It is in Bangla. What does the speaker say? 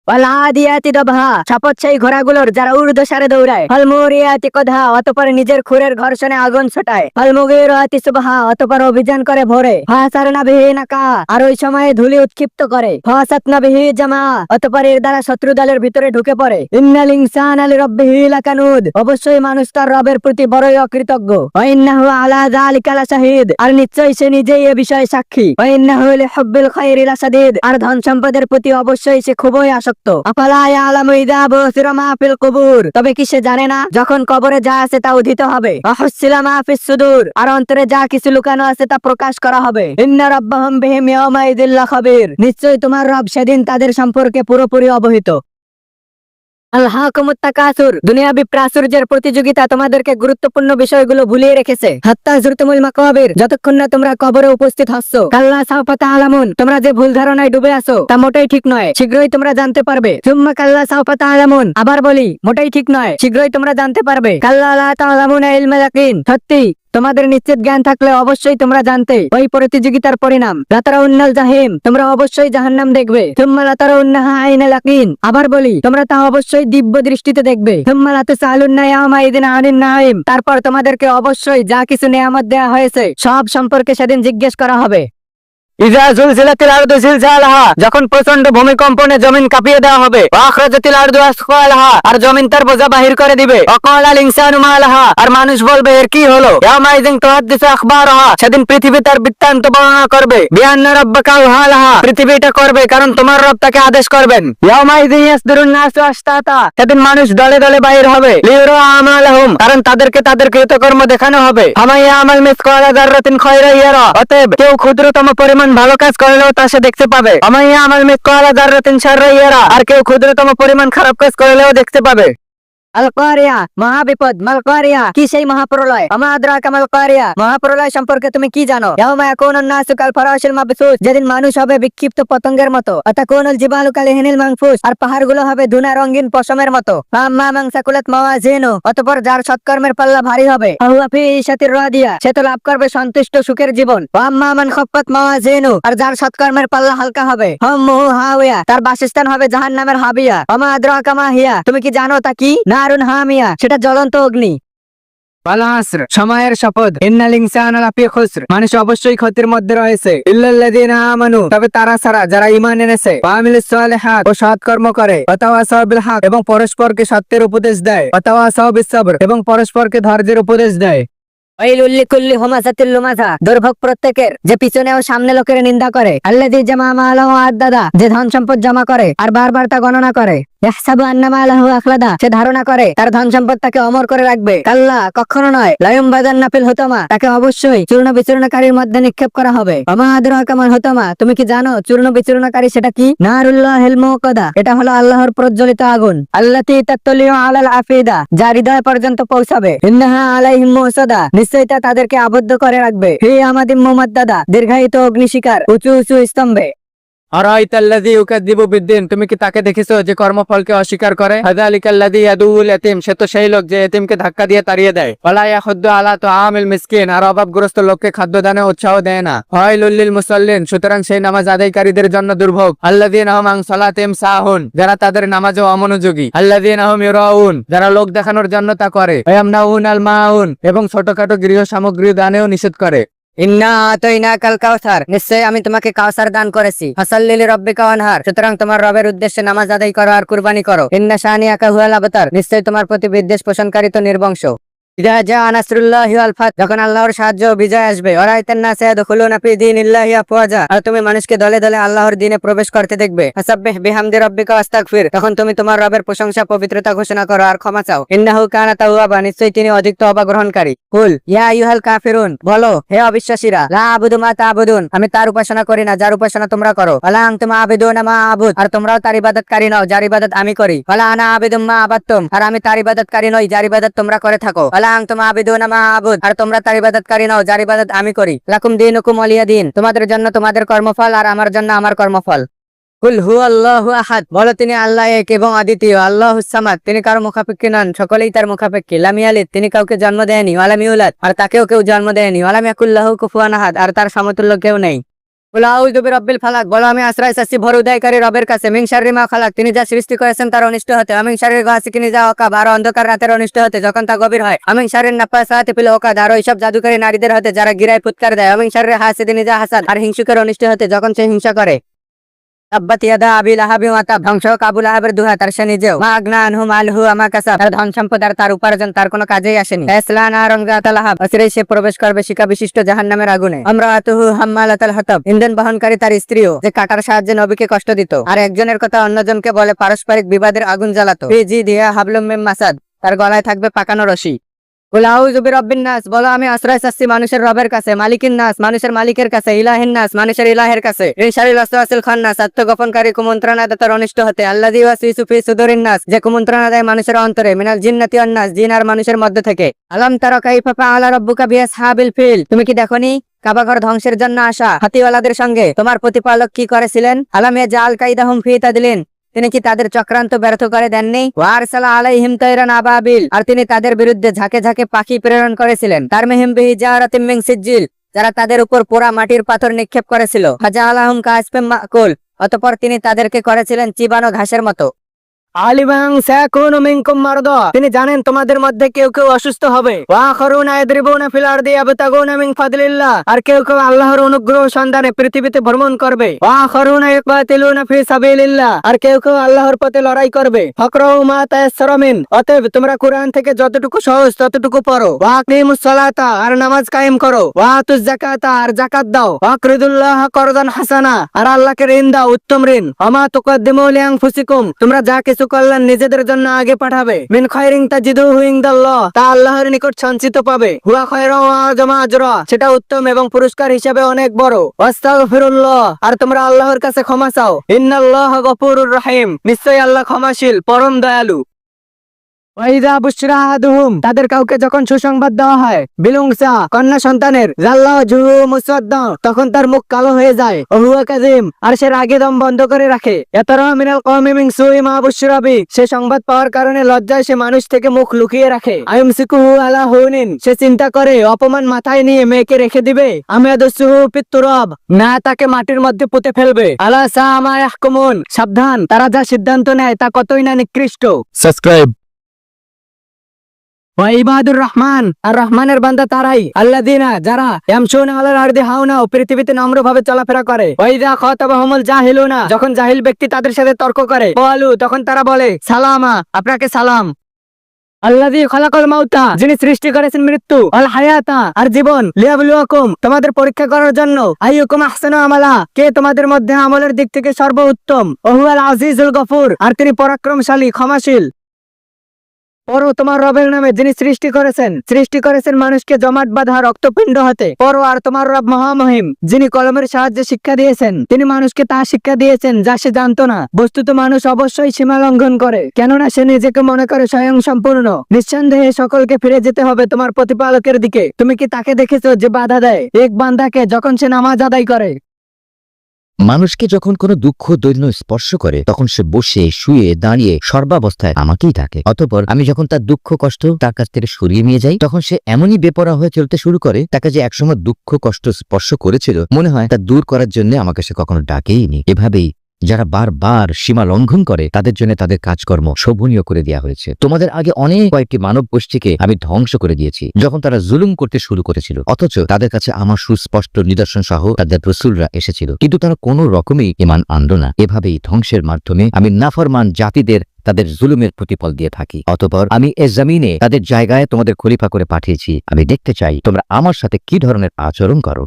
ওয়ালাদিয়াতি দবহা, শপথ সেই ঘোড়াগুলোর যারা ঊর্ধ্বসারে দৌড়ায়। ফালমুরিয়াতি কদহা, অতঃপর নিজের খুরের ঘর্ষণে আগুন ছটায়। ফালমুগিরাতি সুবহা, অতঃপর অভিযান করে ভোরে। ফাসারনা বিহি নাকা, আর ওই সময়ে ধুলি উৎক্ষিপ্ত করে। ফাসাতনা বিহি জামা, অতঃপর এর দ্বারা শত্রু দলের ভিতরে ঢুকে পড়ে। ইন্নাল ইনসানা লিরাব্বিহি লাকানুদ, অবশ্যই মানুষ তার রবের প্রতি বড়ই অকৃতজ্ঞ। ওয়া ইন্নাহু আলা যালিকা লাশাহিদ, আর নিশ্চয়ই সে নিজেই এ বিষয়ে সাক্ষী। ওয়া ইন্নাহু লিহুব্বিল খায়রি লাশাদীদ, আর ধন সম্পদের প্রতি অবশ্যই সে খুবই আসক্ত। আফালা ইয়ালামু ইযা বুসিরা মা ফিল কুবুর, তবে কি সে জানে না যখন কবরে যা আছে তা উদিত হবে। আহুসিলা মা ফিস সুদূর, আর অন্তরে যা কিছু লুকানো আছে তা প্রকাশ করা হবে। ইন্না রাব্বাহুম বিহিম ইয়াওমাইযিল লাখাবীর, নিশ্চয়ই তোমার রব সেদিন তাদের সম্পর্কে পুরোপুরি অবহিত। আলহাকুমুত তাকাসুর, দুনিয়াবি প্রাচুর্যের প্রতিযোগিতা তোমাদেরকে গুরুত্বপূর্ণ বিষয়গুলো ভুলিয়ে রেখেছে। হাত্তা যুরতুমুল মাকাবির, যতক্ষণ না তোমরা কবরে উপস্থিত হচ্ছ। কাল্লা সাওফা তা'লামুন, তোমরা যে ভুল ধারণায় ডুবে আছো তা মোটেই ঠিক নয়, শীঘ্রই তোমরা জানতে পারবে। সুম্মা কাল্লা সাওফা তা'লামুন, আবার বলি মোটেই ঠিক নয়, শীঘ্রই তোমরা জানতে পারবে। কাল্লা লা তা'লামুনা ইলমাল ইয়াকিন, সত্যি তোমাদের নিশ্চিত জ্ঞান থাকলে অবশ্যই তোমরা জানতে ওই প্রতিযোগিতার পরিণাম। লাতারাউন্নাল জাহিম, তোমরা অবশ্যই জাহান্নাম দেখবে। সুম্মা লাতারাউন্নাহা আইনাল ইয়াকিন, আবার বলি তোমরা তা অবশ্যই দিব্য দৃষ্টিতে দেখবে। সুম্মা লাতুসআলুন্না ইয়াওমাইযিন আনিন নাঈম, তারপর তোমাদেরকে অবশ্যই যা কিছু নেয়ামত দেয়া হয়েছে সব সম্পর্কে সেদিন জিজ্ঞেস করা হবে। ইযা জুলজিলাতিল আরদু জিলজালাহা, যখন প্রচন্ড ভূমিকম্পনে জমিন কাঁপিয়ে দেওয়া হবে। ওয়া আখরাজাতিল আরদু আসকালাহা, আর জমিন তার বোঝা বাহির করে দিবে। ওয়া ক্বালাল ইনসানু মা লাহা, আর মানুষ বলবে এর কি হলো। ইয়াওমাইযিন তুহাদ্দিসু আখবারাহা, সেদিন পৃথিবী তার বৃত্তান্ত বর্ণনা করবে। বিআন্না রাব্বাকা আওহালাহা, পৃথিবী এটা করবে কারণ তোমার রব তাকে আদেশ করবেন। ইয়াওমাইযিন ইয়াসদুরুন নাসু আশতাতা, সেদিন মানুষ দলে দলে বাইর হবে। লিউরা আমালাহুম, কারণ তাদেরকে তাদের কৃতকর্ম দেখানো হবে। ফামাইয়া আমাল মিসকালা যাররাতিন খায়রা ইয়ারা, অতএব কেউ ক্ষুদ্রতম পরিমাণ ভালো কাজ করলেও তা সে দেখতে পাবে। আমাইয়া আমাল মিসকালা যাররাতিন শাররা ইয়ারা, আর কেউ ক্ষুদ্রতম পরিমাণ খারাপ কাজ করলেও দেখতে পাবে। আল কারিয়া, মহাবিপদ। মাল কারিয়া, কি সেই মহাপ্রলয়। আমা আদরাকা মাল কারিয়া, মহাপ্রলয় সম্পর্কে তুমি কি জানো। ইয়াউমা ইয়াকুনুন নাসু কাল ফারাশিল মাবসুস, যেদিন মানুষ হবে বিক্ষিপ্ত পতঙ্গের মতো। আতাকুনুল জিবালু কাল ইহনিল মানফুস, আর পাহাড়গুলো হবে ধুনা রঙিন পশমের মতো। ফাম্মা মান সাকুলাত মাওয়াজিনু, অতঃপর যার সৎকর্মের পাল্লা ভারী হবে। ফাহুয়া ফি ইশাতির রাদিয়া, সে তো লাভ করবে সন্তুষ্ট সুখের জীবন। ফাম্মা মান খাফফাত মাওয়াজিনু, আর যার সৎকর্মের পাল্লা হালকা হবে। ফাম্মুহু হাওয়া, তার বাসস্থান হবে জাহান্নামের হাবিয়া। আমা আদরাকা মা হিয়া, তুমি কি জানো তা কি। নারুন হামিয়া, সেটা জ্বলন্ত অগ্নি। ওয়াল আসর, সময়ের শপথ। ইন্নাল ইনসানা লাফি খুসর, মানুষ অবশ্যই ক্ষতির মধ্যে রয়েছে। ইল্লাল্লাযিনা আমানু, তবে তারা ছাড়া যারা ঈমান এনেছে। ওয়া আমিলুস সালিহাত, ও সৎ কর্ম করে। ওয়া তাওয়াসাউ বিল হক, এবং পরস্পরকে সত্যের উপদেশ দেয়। ওয়া তাওয়াসাউ বিস সবর, এবং পরস্পরকে ধৈর্যের উপদেশ দেয়। ওয়াইলুল লিকুল্লি হুমাযাতিল লুমাযা, দুর্ভোগ প্রত্যেকের যে পিছনে ও সামনে লোকের নিন্দা করে। আল্লাযী জামা মালাহু আদাদা, যে ধন সম্পদ জমা করে আর বারবার তা গণনা করে। ইয়াহসাবু আন্না মালাহু আখলাদা, সে ধারণা করে তার ধন সম্পদ তাকে অমর করে রাখবে। কাল্লা, কখনো নয়। লায়ুমবাযান্না ফিল হুতামা, তাকে অবশ্যই চূর্ণ বিচূর্ণকারীর মধ্যে নিক্ষেপ করা হবে। ওমা আদরাকা মাল হুতামা, তুমি কি জানো চূর্ণ বিচূর্ণকারী সেটা কি। নারুল্লাহিল মুকাদা, এটা হলো আল্লাহর প্রজ্বলিত আগুন। আল্লাতী তাত্তালিউ আলাল আফিদা, যা হৃদয় পর্যন্ত পৌঁছাবে। ইন্নাহা আলাইহিম মুসাদা, নিশ্চয়ই তা তাদেরকে আবদ্ধ করে রাখবে। ফি আমাদিম মুমাদ্দাদা, দীর্ঘায়িত অগ্নিশিখার উঁচু উঁচু স্তম্ভে। আরাইতাল্লাযী ইউকাযযিবু বিদ্দিন, তুমি কি তাকে দেখেছো যে কর্মফলকে অস্বীকার করে। ফাযালিকাল্লাযী ইয়াদুল ইয়াতীম, সে তো সেই লোক যে এতিমকে ধাক্কা দিয়ে তাড়িয়ে দেয়। ওয়ালা ইয়াহুদ্দু আলা তুআমিল মিসকিন, আর অভাবগ্রস্ত লোককে খাদ্যদানে উৎসাহ দেয় না। ওয়াইলুল লিল মুসাল্লিন, সুতরাং সেই নামাজ আদায়কারীদের জন্য দুর্ভোগ। আল্লাযীনা হুম আন সালাতিহিম সাহুন, যারা তাদের নামাজে অমনোযোগী। আল্লাযীনা হুম ইউরাউন, যারা লোক দেখানোর জন্য তা করে। ওয়া ইয়ামনাউনাল মাউন, এবং ছোটখাটো গৃহ সামগ্রী দানেও নিষেধ করে। ইন্না আতাইনাকাল কাউসার, নিশ্চয় আমি তোমাকে কাউসার দান করেছি। ফাসাল্লি লিরাব্বিকা ওয়ানহার, সুতরাং তোমার রবের উদ্দেশ্যে নামাজ আদায় করো আর কুরবানি করো। ইন্না শানিয়াকা হুয়াল আবতার, নিশ্চয় তোমার প্রতি বিদ্বেষ পোষণকারী তো নির্বংশ। ইযা জাআ নাসরুল্লাহি ওয়াল ফাত, যখন আল্লাহর সাহায্য ও বিজয় আসবে। ওয়ারাইতান নাসা ইয়াদখুলুনা ফি দীনিল্লাহি আফওয়াজা, আর তুমি মানুষকে দলে দলে আল্লাহর দ্বীনে প্রবেশ করতে দেখবে। ফাসাব্বিহ বিহামদি রাব্বিকা ওয়াস্তাগফির, তখন তুমি তোমার রবের প্রশংসা পবিত্রতা ঘোষণা করো আর ক্ষমা চাও। ইন্নাহু কানা তাওয়াবা, নিশ্চয় তিনি অধিক তওবা গ্রহণকারী। কুল ইয়া আইয়ুহাল কাফিরুন, বলো হে অবিশ্বাসীরা। লা আবুদু মা তা'বুদুন, আমি তার উপাসনা করি না যার উপাসনা তোমরা করো। ওয়ালা আনতুম আবিদুনা মা আবুদ, আর তোমরাও তার ইবাদতকারী নও যার ইবাদত আমি করি। ওয়ালা আনা আবিদুম মা আবাদতুম, আর আমি তার ইবাদতকারী নই যার ইবাদত তোমরা করে থাকো। ওয়ালা আনতুম আবিদুনা মা আবুদ, আর তোমরা তার ইবাদতকারী নও যার ইবাদত আমি করি। লাকুম দীনুকুম ওয়ালিয়া দীন, তোমাদের জন্য তোমাদের কর্মফল আর আমার জন্য আমার কর্মফল। কুল হুয়াল্লাহু আহাদ, বলো তিনি আল্লাহ এক এবং অদ্বিতীয়। আল্লাহুস সামাদ, তিনি কারো মুখাপেক্ষী নন, সকলেই তার মুখাপেক্ষী। লাম ইয়ালিদ, তিনি কাউকে জন্ম দেয়নি। ওয়ালাম ইউলাদ, আর তাকেও কেউ জন্ম দেয়নি। ওয়ালাম ইয়াকুল লাহু কুফুয়ান আহাদ, আর তার সমতুল্য কেউ নেই। কুল আউযু বিরাব্বিল ফালাক, বলো আমি আশ্রয় চাচ্ছি ভোর উদয়কারী রবের কাছে। মিন শাররি মা খালাক, তিনি যা সৃষ্টি করেছেন তার অনিষ্ট হতে। আমিন শাররি গাসিকিন ইযা ওয়াকাব, আর অন্ধকার রাতের অনিষ্ট হতে যখন তা গভীর হয়। আমিন শাররি নাফাসাতি ফিল উকাদ, আর ওইসব জাদুকারী নারীদের হতে যারা গিরায় ফুৎকার দেয়। আমিন শাররি হাসিদিন ইযা হাসাদ, আর হিংসুকের অনিষ্ট হতে যখন সে হিংসা করে। তাব্বাত ইয়াদা আবি লাহাবি ওয়া তাব, ধ্বংস হোক আবু লাহাবের দুহা, তার সে নিজেও। মা আগনা আনহু মালহু আমা কাসাব, তার ধন সম্পদ আর তার উপার্জন তার কোনো কাজেই আসেনি। ইয়াসলা নারান যাতা লাহাব, অচিরেই সে প্রবেশ করবে শিখা বিশিষ্ট জাহান্নামের আগুনে। আমরাতুহু হাম্মালাতাল হাতাব, ইন্ধন বহনকারী তার স্ত্রীও, যে কাটার সাহায্যে নবীকে কষ্ট দিত আর একজনের কথা অন্যজনকে বলে পারস্পরিক বিবাদের আগুন জ্বালাতো। ফি জিদিহা হাবলুম মিন মাসাদ, তার গলায় থাকবে পাকানো রশি। কুল আউযু বিরাব্বিন নাস, বলো আমি আশ্রয় চাচ্ছি মানুষের রবের কাছে। মালিকিন নাস, মানুষের মালিকের কাছে। ইলাহিন নাস, মানুষের ইলাহের কাছে। মিন শাররিল ওয়াসওয়াসিল খান্নাস, আত্মগোপনকারী কুমন্ত্রণাদাতার অনিষ্ট হতে। আল্লাযী ওয়াসওয়িসু ফি সুদুরিন নাস, যে কুমন্ত্রণা দেয় মানুষের অন্তরে। মিনাল জিন্নাতি ওয়ান নাস, জিন আর মানুষের মধ্যে থেকে। আলাম তারা কাইফা ফাআলা রাব্বুকা বিআসহাবিল ফিল, তুমি কি দেখোনি কাবাঘর ধ্বংসের জন্য আসা হাতিওয়ালাদের সঙ্গে তোমার প্রতিপালক কি করেছিলেন? আলাম ইয়াজআল কাইদাহুম ফি তাদলিন, তিনি কি তাদের চক্রান্ত ব্যর্থ করে দেননি? ওয়ারসালা আলাইহিম তায়রান আবাবিল, আর তিনি তাদের বিরুদ্ধে ঝাঁকে ঝাঁকে পাখি প্রেরণ করেছিলেন। তারমিহিম বিহিজারাতিম মিন সিজ্জিল, যারা তাদের উপর পোড়া মাটির পাথর নিক্ষেপ করেছিল। ফাজাআলাহুম কাআসফিম মাকুল, অতঃপর তিনি তাদেরকে করেছিলেন চিবানো ঘাসের মতো। আলিমান সায়াকুনু মিনকুম মারদা, তিনি জানেন তোমাদের মধ্যে কেউ কেউ অসুস্থ হবে। ওয়া আখারুনা ইয়াদরিবুনা ফিল আরদি ইয়াবতাগুনা মিন ফাদলিল্লাহ, আর কেউ কেউ আল্লাহর অনুগ্রহ সন্ধানে পৃথিবীতে ভ্রমণ করবে। ওয়া আখারুনা ইয়াকাতিলুনা ফি সাবিলিল্লাহ, আর কেউ কেউ আল্লাহর পথে লড়াই করবে। ফাকরাউ মা তায়াসসারা মিন, অতএব তোমরা কুরআন থেকে যতটুকু সহজ ততটুকু পড়ো। ওয়া আকিমুস সালাতা, আর নামাজ কায়েম করো। ওয়া আতুজ যাকাতা, আর যাকাত দাও। ওয়া আকরিদুল্লাহ করদান হাসানা, আর আল্লাহকে ঋণ দাও উত্তম ঋণ। আমা তুকাদ্দিমু লিআনফুসিকুম, তোমরা যা কিছু কল্যাণ নিজেদের জন্য আগে পাঠাবে। মিন খায়রিন তাজিদুহু ইনদাল্লাহ, তা আল্লাহর নিকট সঞ্চিত পাবে। হুয়া খায়রু ওয়া আযমা আজরা, সেটা উত্তম এবং পুরস্কার হিসাবে অনেক বড়। ওয়াস্তাগফিরুল্লাহ, আর তোমরা আল্লাহর কাছে ক্ষমা চাও। ইন্নাল্লাহা গফুরুর রহিম, নিশ্চয়ই আল্লাহ ক্ষমাশীল পরম দয়ালু। ওয়াইদা বুশরা আহাদুহুম, তাদের কাউকে যখন সুসংবাদ দেওয়া হয় বিলুংসা, কন্যা সন্তানের, জাল্লাহ জুহু মুসওয়াদ্দা, তখন তার মুখ কালো হয়ে যায়। ওহুয়া কাযিম, আর সে রাগে দম বন্ধ করে রাখে। ইয়াতারা মিনাল কওমি মিন সুই মা বুশরা বি, সে সংবাদ পাওয়ার কারণে লজ্জায় সে মানুষ থেকে মুখ লুকিয়ে রাখে। আয়ুমসিকুহু আলা হুনিন, সে চিন্তা করে অপমান মাথায় নিয়ে মেয়েকে রেখে দিবে। আমায়াদুসুহু ফিত তুরাব, না তাকে মাটির মধ্যে পুঁতে ফেলবে। আলা সা মা ইয়াহকুমুন, সাবধান, তারা যা সিদ্ধান্ত নেয় তা কতই না নিকৃষ্ট। সাবস্ক্রাইব। ওয়া ইবাদুর রহমান, আর রহমানের বান্দা তারাই আল্লাযিনা, যারা ইয়ামশুনা আলাল আরদি হাওনা, পৃথিবীতে নম্রভাবে চলাফেরা করে। ওয়া ইযা খাতাবাহুমুল জাহিলুনা, যখন জাহিল ব্যক্তি তাদের সাথে তর্ক করে, ক্বালু, তখন তারা বলে সালামা, আপনাকে সালাম। আল্লাযী খালাকাল মাউতা, যিনি সৃষ্টি করেছেন মৃত্যু, আল হায়াতা, আর জীবন, লিয়াবলুয়াকুম, তোমাদের পরীক্ষা করার জন্য। আইয়ুকুম আহসানু আমালা, কে তোমাদের মধ্যে আমলের দিক থেকে সর্বোত্তম। ওয়া হুয়াল আজিজুল গফুর, আর তিনি পরাক্রমশালী ক্ষমাশীল। পড়ো তোমার রবের নামে, যিনি সৃষ্টি করেছেন মানুষকে জমাট বাঁধা রক্তপিণ্ড হতে। পড়ো, আর তোমার রব মহামহিম, যিনি কলমের সাহায্যে শিক্ষা দিয়েছেন। তিনি মানুষকে তা শিক্ষা দিয়েছেন যা সে জানতো না। বস্তুত মানুষ অবশ্যই সীমা লঙ্ঘন করে, কেননা সে নিজেকে মনে করে স্বয়ং সম্পূর্ণ। নিঃসন্দেহে সকলকে ফিরে যেতে হবে তোমার প্রতিপালকের দিকে। তুমি কি তাকে দেখেছো যে বাধা দেয় এক বান্দাকে যখন সে নামাজ আদায় করে? মানুষকে যখন কোনো দুঃখ দৈন্য স্পর্শ করে তখন সে বসে শুয়ে দাঁড়িয়ে সর্বাবস্থায় আমাকেই ডাকে। অতঃপর আমি যখন তার দুঃখ কষ্ট তার কাছ থেকে সরিয়ে নিয়ে যাই তখন সে এমনই বেপরা হয়ে চলতে শুরু করে, তাকে যে একসময় দুঃখ কষ্ট স্পর্শ করেছিল মনে হয় তা দূর করার জন্য আমাকে সে কখনো ডাকেইনি। এভাবেই যারা বারবার সীমা লঙ্ঘন করে তাদের জন্য তাদের কাজকর্ম শোভনীয় করে দেওয়া হয়েছে। তোমাদের আগে অনেক কয়েকটি মানব গোষ্ঠীকে আমি ধ্বংস করে দিয়েছি যখন তারা জুলুম করতে শুরু করেছিল, অথচ তাদের কাছে আমার সুস্পষ্ট নিদর্শন সহ তাদের রসুলরা এসেছিল, কিন্তু তারা কোনো রকমেই ঈমান আনল না। এভাবেই ধ্বংসের মাধ্যমে আমি নাফরমান জাতিদের তাদের জুলুমের প্রতিফল দিয়ে থাকি। অতঃপর আমি এ জমিনে তাদের জায়গায় তোমাদের খলিফা করে পাঠিয়েছি। আমি দেখতে চাই তোমরা আমার সাথে কি ধরনের আচরণ করো।